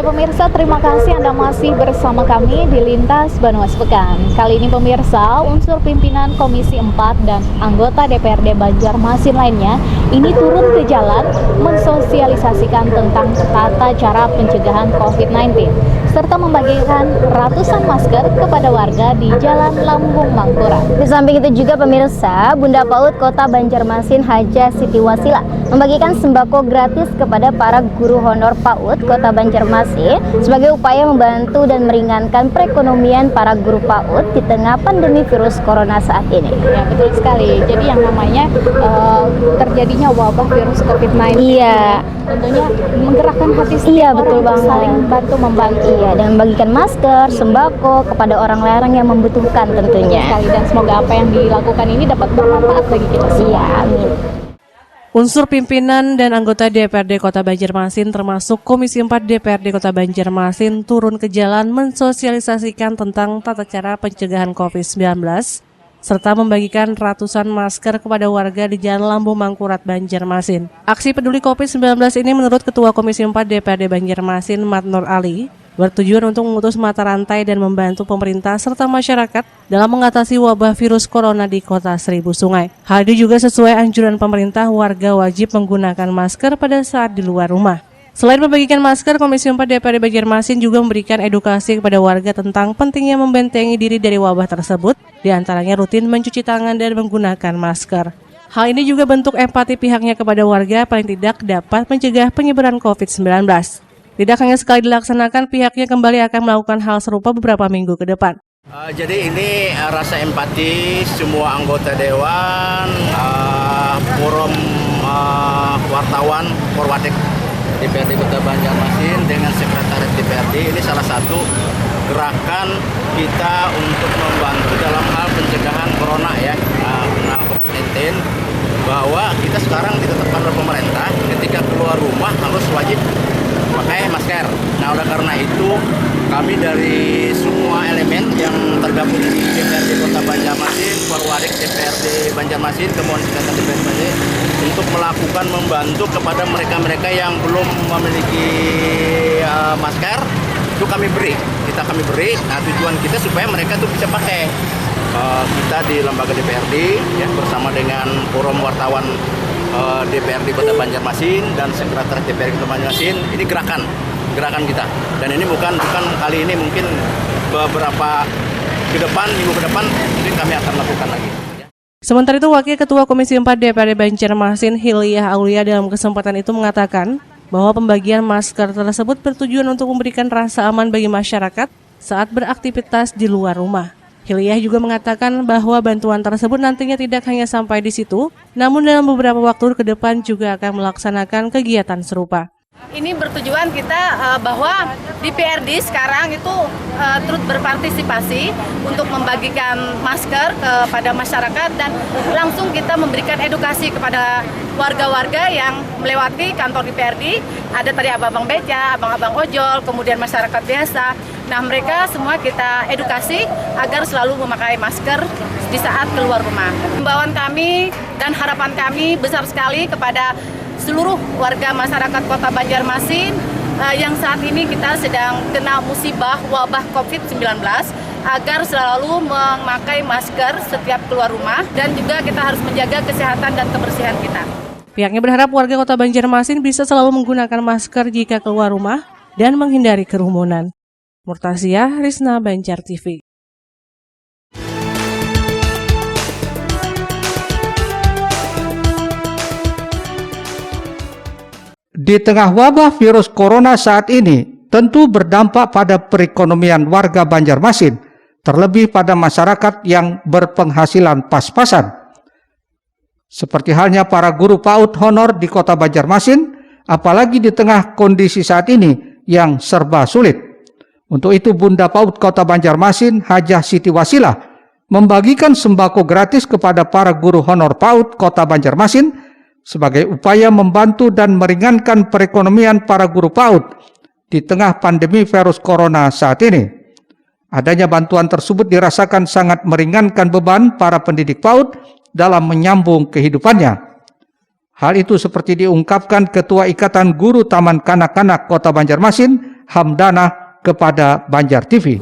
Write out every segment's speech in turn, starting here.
Ya pemirsa, terima kasih Anda masih bersama kami di Lintas Banua Sepekan. Kali ini pemirsa, unsur pimpinan Komisi 4 dan anggota DPRD Banjarmasin lainnya ini turun ke jalan mensosialisasikan tentang tata cara pencegahan COVID-19 serta membagikan ratusan masker kepada warga di Jalan Lambung Mangkurat. Di samping itu juga pemirsa, Bunda PAUD Kota Banjarmasin Hajah Siti Wasila membagikan sembako gratis kepada para guru honor PAUD Kota Banjarmasin sebagai upaya membantu dan meringankan perekonomian para guru PAUD di tengah pandemi virus corona saat ini. Ya betul sekali. Jadi yang namanya terjadinya wabah virus COVID-19. Iya. Tentunya menggerakkan hati setiap betul orang banget. saling bantu membantu. Iya, dengan membagikan masker, sembako kepada orang-orang yang membutuhkan tentunya. Sekali, dan semoga apa yang dilakukan ini dapat bermanfaat bagi kita semua. Iya, amin. Unsur pimpinan dan anggota DPRD Kota Banjarmasin termasuk Komisi 4 DPRD Kota Banjarmasin turun ke jalan mensosialisasikan tentang tata cara pencegahan COVID-19 serta membagikan ratusan masker kepada warga di Jalan Lambung Mangkurat, Banjarmasin. Aksi peduli COVID-19 ini menurut Ketua Komisi 4 DPRD Banjarmasin, Mat Nur Ali, bertujuan untuk memutus mata rantai dan membantu pemerintah serta masyarakat dalam mengatasi wabah virus corona di Kota Seribu Sungai. Hal ini juga sesuai anjuran pemerintah, warga wajib menggunakan masker pada saat di luar rumah. Selain membagikan masker, Komisi 4 DPRD Banjarmasin juga memberikan edukasi kepada warga tentang pentingnya membentengi diri dari wabah tersebut, diantaranya rutin mencuci tangan dan menggunakan masker. Hal ini juga bentuk empati pihaknya kepada warga paling tidak dapat mencegah penyebaran COVID-19. Tidak hanya sekali dilaksanakan, pihaknya kembali akan melakukan hal serupa beberapa minggu ke depan. Jadi ini rasa empati semua anggota Dewan, forum wartawan, Forwadek DPRD Kota Banjarmasin dengan Sekretariat DPRD. Ini salah satu gerakan kita untuk membantu dalam hal pencegahan corona ya, COVID-19, bahwa kita sekarang ditetapkan oleh pemerintah ketika keluar rumah harus wajib pakai masker. Nah, oleh karena itu kami dari semua elemen yang tergabung di DPRD Kota Banjarmasin, Forwadek DPRD Banjarmasin, kemudian Sekretariat DPRD untuk melakukan membantu kepada mereka-mereka yang belum memiliki masker, itu kami beri. Kami beri. Nah, tujuan kita supaya mereka tuh bisa pakai. Kita di lembaga DPRD ya bersama dengan forum wartawan DPRD Kota Banjarmasin dan Sekretariat DPRD Kota Banjarmasin, ini gerakan kita. Dan ini bukan kali ini, mungkin beberapa minggu ke depan mungkin kami akan lakukan lagi. Sementara itu, Wakil Ketua Komisi 4 DPRD Banjarmasin Hiliyah Aulia dalam kesempatan itu mengatakan bahwa pembagian masker tersebut bertujuan untuk memberikan rasa aman bagi masyarakat saat beraktivitas di luar rumah. Hiliyah juga mengatakan bahwa bantuan tersebut nantinya tidak hanya sampai di situ, namun dalam beberapa waktu ke depan juga akan melaksanakan kegiatan serupa. Ini bertujuan kita bahwa DPRD sekarang itu turut berpartisipasi untuk membagikan masker kepada masyarakat dan langsung kita memberikan edukasi kepada warga-warga yang melewati kantor DPRD. Ada tadi abang-abang beca, abang-abang ojol, kemudian masyarakat biasa. Nah, mereka semua kita edukasi agar selalu memakai masker di saat keluar rumah. Himbauan kami dan harapan kami besar sekali kepada seluruh warga masyarakat Kota Banjarmasin yang saat ini kita sedang kena musibah wabah COVID-19 agar selalu memakai masker setiap keluar rumah dan juga kita harus menjaga kesehatan dan kebersihan kita. Pihaknya berharap warga Kota Banjarmasin bisa selalu menggunakan masker jika keluar rumah dan menghindari kerumunan. Murtaziah, Rizna, Banjar TV. Di tengah wabah virus corona saat ini, tentu berdampak pada perekonomian warga Banjarmasin, terlebih pada masyarakat yang berpenghasilan pas-pasan. Seperti halnya para guru PAUD honor di Kota Banjarmasin, apalagi di tengah kondisi saat ini yang serba sulit. Untuk itu Bunda PAUD Kota Banjarmasin Hajah Siti Wasila membagikan sembako gratis kepada para guru honor PAUD Kota Banjarmasin sebagai upaya membantu dan meringankan perekonomian para guru PAUD di tengah pandemi virus corona saat ini. Adanya bantuan tersebut dirasakan sangat meringankan beban para pendidik PAUD dalam menyambung kehidupannya. Hal itu seperti diungkapkan Ketua Ikatan Guru Taman Kanak-Kanak Kota Banjarmasin, Hamdanah kepada Banjar TV.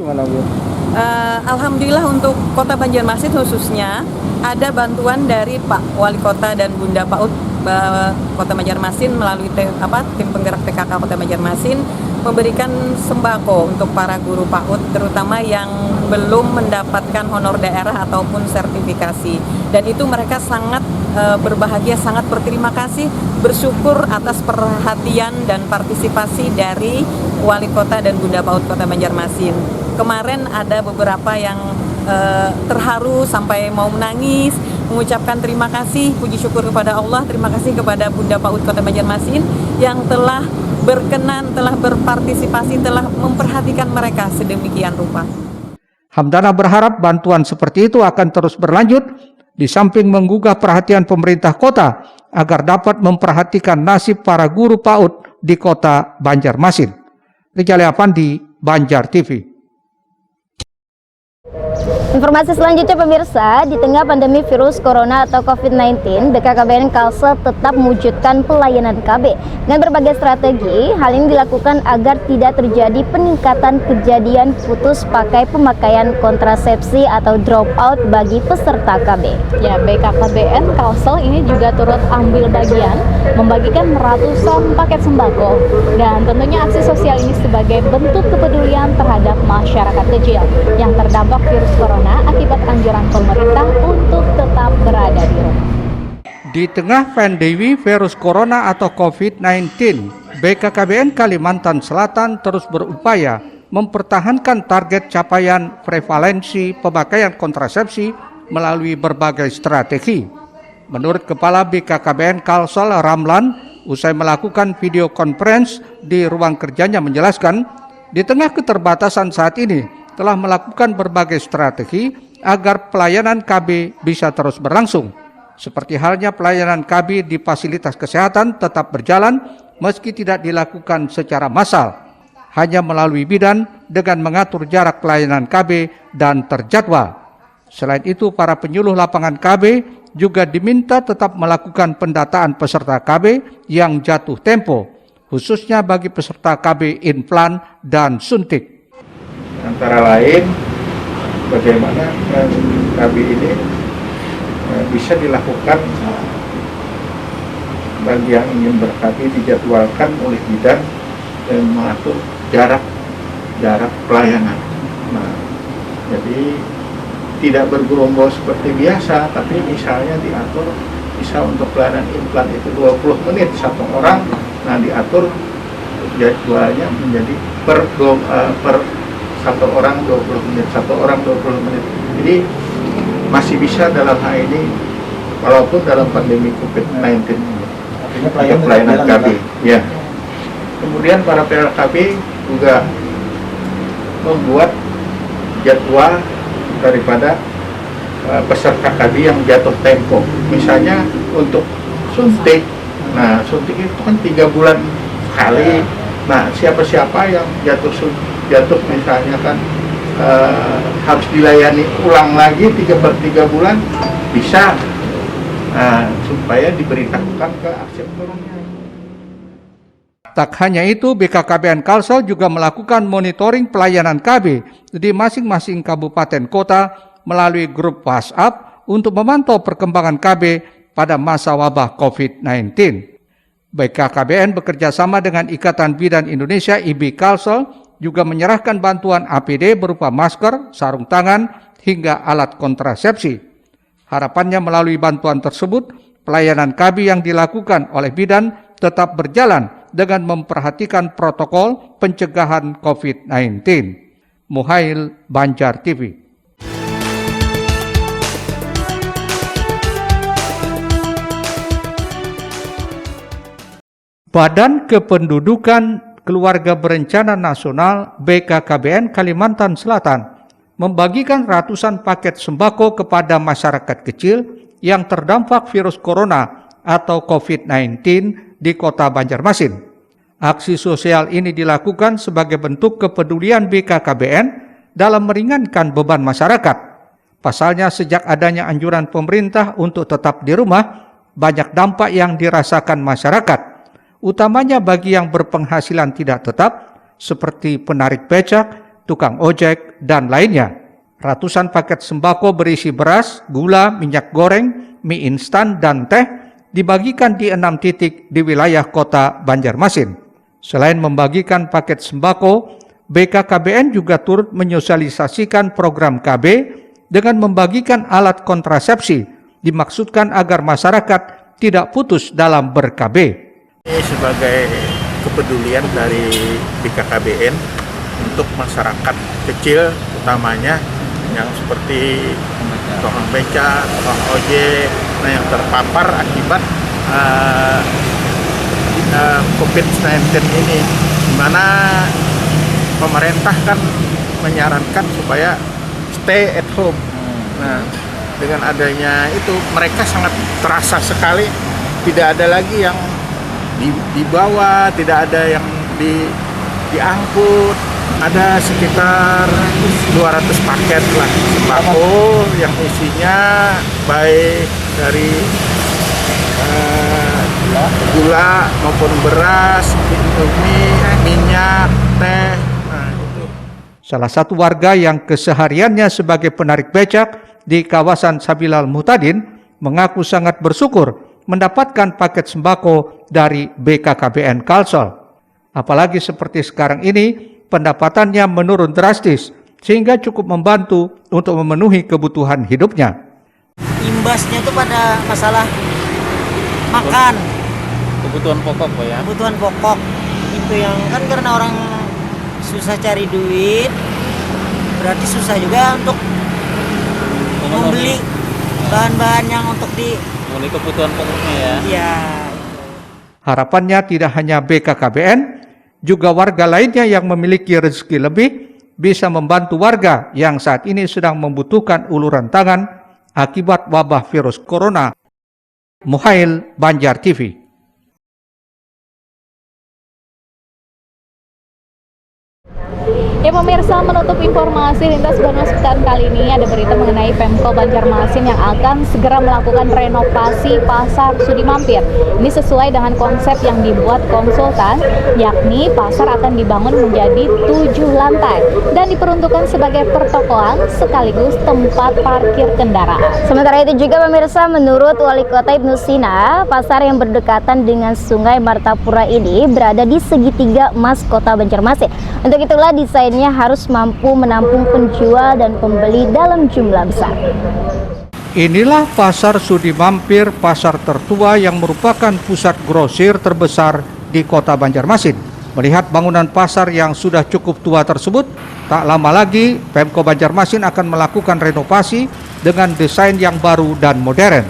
Alhamdulillah untuk Kota Banjarmasin khususnya ada bantuan dari Pak Wali Kota dan Bunda PAUD Kota Banjarmasin melalui tim penggerak PKK Kota Banjarmasin memberikan sembako untuk para guru PAUD terutama yang belum mendapatkan honor daerah ataupun sertifikasi, dan itu mereka sangat berbahagia, sangat berterima kasih, bersyukur atas perhatian dan partisipasi dari Wali Kota dan Bunda PAUD Kota Banjarmasin. Kemarin ada beberapa yang terharu sampai mau menangis, mengucapkan terima kasih, puji syukur kepada Allah, terima kasih kepada Bunda PAUD Kota Banjarmasin yang telah berkenan, telah berpartisipasi, telah memperhatikan mereka sedemikian rupa. Hamdanah berharap bantuan seperti itu akan terus berlanjut, di samping menggugah perhatian pemerintah kota agar dapat memperhatikan nasib para guru PAUD di Kota Banjarmasin. Rijal Afandi, Banjar TV. Informasi selanjutnya pemirsa, di tengah pandemi virus corona atau COVID-19, BKKBN Kalsel tetap mewujudkan pelayanan KB dengan berbagai strategi. Hal ini dilakukan agar tidak terjadi peningkatan kejadian putus pakai pemakaian kontrasepsi atau dropout bagi peserta KB. Ya, BKKBN Kalsel ini juga turut ambil bagian membagikan ratusan paket sembako, dan tentunya aksi sosial ini sebagai bentuk kepedulian terhadap masyarakat kecil yang terdampak virus corona akibat anjuran pemerintah untuk tetap berada di rumah. Di tengah pandemi virus corona atau COVID-19, BKKBN Kalimantan Selatan terus berupaya mempertahankan target capaian prevalensi pemakaian kontrasepsi melalui berbagai strategi. Menurut Kepala BKKBN Kalsel Ramlan, usai melakukan video conference di ruang kerjanya menjelaskan, di tengah keterbatasan saat ini telah melakukan berbagai strategi agar pelayanan KB bisa terus berlangsung. Seperti halnya pelayanan KB di fasilitas kesehatan tetap berjalan meski tidak dilakukan secara massal, hanya melalui bidan dengan mengatur jarak pelayanan KB dan terjadwal. Selain itu, para penyuluh lapangan KB juga diminta tetap melakukan pendataan peserta KB yang jatuh tempo, khususnya bagi peserta KB implan dan suntik. Antara lain, bagaimana KB ini bisa dilakukan bagi yang ingin ber-KB dijadwalkan oleh bidan dan mengatur jarak pelayanan. Nah, jadi tidak bergerombol seperti biasa, tapi misalnya diatur, bisa untuk pelayanan implan itu 20 menit satu orang, nah diatur jadwalnya menjadi per satu orang 20 menit, satu orang 20 menit. Jadi masih bisa dalam hal ini, walaupun dalam pandemi COVID-19 ini. Pelayanan KB. Ya. Kemudian para PLKB juga membuat jadwal daripada peserta KB yang jatuh tempo. Misalnya untuk suntik, nah suntik itu kan 3 bulan sekali. Nah siapa-siapa yang jatuh misalnya kan harus dilayani ulang lagi 3/3 bulan bisa, supaya diberitahukan ke akseptornya. Tak hanya itu, BKKBN Kalsel juga melakukan monitoring pelayanan KB di masing-masing kabupaten kota melalui grup WhatsApp untuk memantau perkembangan KB pada masa wabah COVID-19. BKKBN bekerjasama dengan Ikatan Bidan Indonesia IBI Kalsel juga menyerahkan bantuan APD berupa masker, sarung tangan, hingga alat kontrasepsi. Harapannya melalui bantuan tersebut, pelayanan KB yang dilakukan oleh bidan tetap berjalan dengan memperhatikan protokol pencegahan COVID-19. Muhail, Banjar TV. Badan Kependudukan Keluarga Berencana Nasional BKKBN Kalimantan Selatan membagikan ratusan paket sembako kepada masyarakat kecil yang terdampak virus corona atau COVID-19 di Kota Banjarmasin. Aksi sosial ini dilakukan sebagai bentuk kepedulian BKKBN dalam meringankan beban masyarakat. Pasalnya, sejak adanya anjuran pemerintah untuk tetap di rumah, banyak dampak yang dirasakan masyarakat, utamanya bagi yang berpenghasilan tidak tetap, seperti penarik becak, tukang ojek, dan lainnya. Ratusan paket sembako berisi beras, gula, minyak goreng, mie instan, dan teh dibagikan di 6 titik di wilayah kota Banjarmasin. Selain membagikan paket sembako, BKKBN juga turut menyosialisasikan program KB dengan membagikan alat kontrasepsi, dimaksudkan agar masyarakat tidak putus dalam ber-KB. Ini sebagai kepedulian dari BKKBN untuk masyarakat kecil, utamanya yang seperti tukang beca, tukang ojek, yang terpapar akibat COVID-19 ini, di mana pemerintah kan menyarankan supaya stay at home. Nah, dengan adanya itu mereka sangat terasa sekali, tidak ada lagi yang dibawa, tidak ada yang diangkut. Ada sekitar 200 paket lah sembako yang isinya baik dari gula maupun beras, indomie, minyak, teh. Nah, itu. Salah satu warga yang kesehariannya sebagai penarik becak di kawasan Sabilal Muhtadin mengaku sangat bersyukur mendapatkan paket sembako dari BKKBN Kalsel. Apalagi seperti sekarang ini, pendapatannya menurun drastis, sehingga cukup membantu untuk memenuhi kebutuhan hidupnya. Imbasnya itu pada masalah makan. Kebutuhan pokok Pak ya. Kebutuhan pokok. Itu yang kan karena orang susah cari duit, berarti susah juga untuk membeli bahan-bahan yang untuk memenuhi kebutuhan pokoknya ya. Iya. Harapannya tidak hanya BKKBN, juga warga lainnya yang memiliki rezeki lebih bisa membantu warga yang saat ini sedang membutuhkan uluran tangan akibat wabah virus corona. Muhail, Banjar TV. Ya pemirsa, menutup informasi lintas Banua Sepekan kali ini ada berita mengenai Pemko Banjarmasin yang akan segera melakukan renovasi Pasar Sudi Mampir. Ini sesuai dengan konsep yang dibuat konsultan, yakni pasar akan dibangun menjadi 7 lantai dan diperuntukkan sebagai pertokoan sekaligus tempat parkir kendaraan. Sementara itu juga pemirsa, menurut Wali Kota Ibnu Sina, pasar yang berdekatan dengan Sungai Martapura ini berada di segitiga emas Kota Banjarmasin. Untuk itulah desainnya harus mampu menampung penjual dan pembeli dalam jumlah besar. Inilah Pasar Sudi Mampir, pasar tertua yang merupakan pusat grosir terbesar di Kota Banjarmasin. Melihat bangunan pasar yang sudah cukup tua tersebut, tak lama lagi Pemko Banjarmasin akan melakukan renovasi dengan desain yang baru dan modern.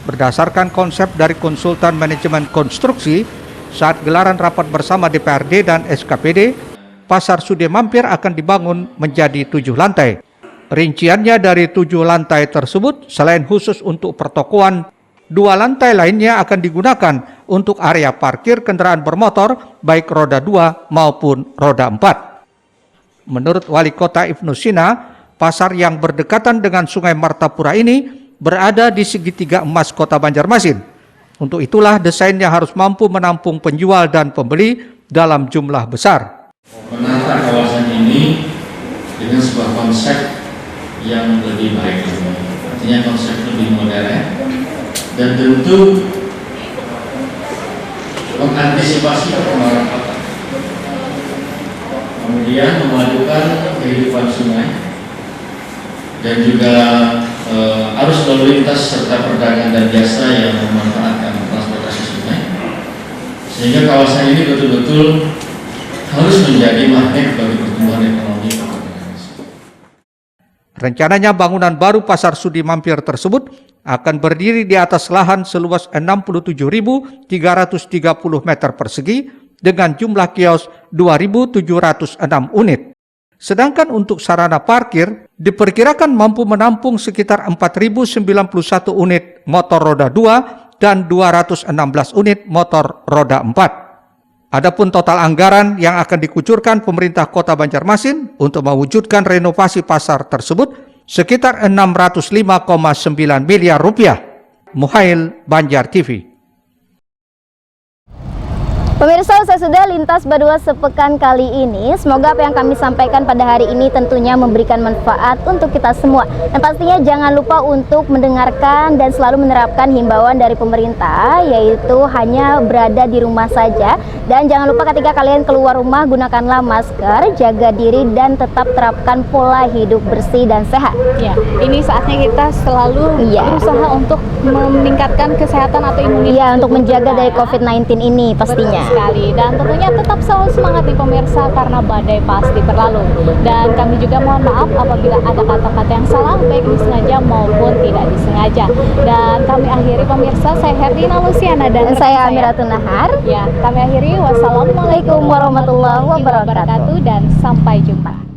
Berdasarkan konsep dari konsultan manajemen konstruksi, saat gelaran rapat bersama DPRD dan SKPD, Pasar Sudi Mampir akan dibangun menjadi 7 lantai. Rinciannya dari 7 lantai tersebut, selain khusus untuk pertokoan, 2 lantai lainnya akan digunakan untuk area parkir kendaraan bermotor, baik roda 2 maupun roda 4. Menurut Wali Kota Ibnu Sina, pasar yang berdekatan dengan Sungai Martapura ini berada di segitiga emas Kota Banjarmasin. Untuk itulah desainnya harus mampu menampung penjual dan pembeli dalam jumlah besar. Menata kawasan ini dengan sebuah konsep yang lebih baik, artinya konsep lebih modern dan tentu mengantisipasi perkembangan kota, kemudian memadukan kehidupan sungai dan juga arus lalu lintas serta perdagangan dan jasa yang memanfaatkan transportasi sungai, sehingga kawasan ini betul-betul harus menjadi magnet bagi pertumbuhan ekonomi. Rencananya bangunan baru Pasar Sudi Mampir tersebut akan berdiri di atas lahan seluas 67.330 meter persegi dengan jumlah kios 2.706 unit. Sedangkan untuk sarana parkir diperkirakan mampu menampung sekitar 4.091 unit motor roda 2 dan 216 unit motor roda 4. Adapun total anggaran yang akan dikucurkan pemerintah Kota Banjarmasin untuk mewujudkan renovasi pasar tersebut sekitar 605,9 miliar rupiah. Muhail, Banjar TV. Pemirsa, usai sudah lintas Badua sepekan kali ini. Semoga apa yang kami sampaikan pada hari ini tentunya memberikan manfaat untuk kita semua. Dan pastinya jangan lupa untuk mendengarkan dan selalu menerapkan himbauan dari pemerintah, yaitu hanya berada di rumah saja. Dan jangan lupa ketika kalian keluar rumah, gunakanlah masker, jaga diri, dan tetap terapkan pola hidup bersih dan sehat. Ya, ini saatnya kita selalu berusaha untuk meningkatkan kesehatan atau imunitas. Iya, untuk tubuh menjaga kita, dari ya. COVID-19 ini pastinya. Betul sekali, dan tentunya tetap selalu semangat nih pemirsa, karena badai pasti berlalu. Dan kami juga mohon maaf apabila ada kata-kata yang salah, baik disengaja maupun tidak disengaja. Dan kami akhiri pemirsa, saya Herlina Luciana dan saya Amiratun Nahar. Ya, kami akhiri. Wassalamualaikum warahmatullahi wabarakatuh dan sampai jumpa.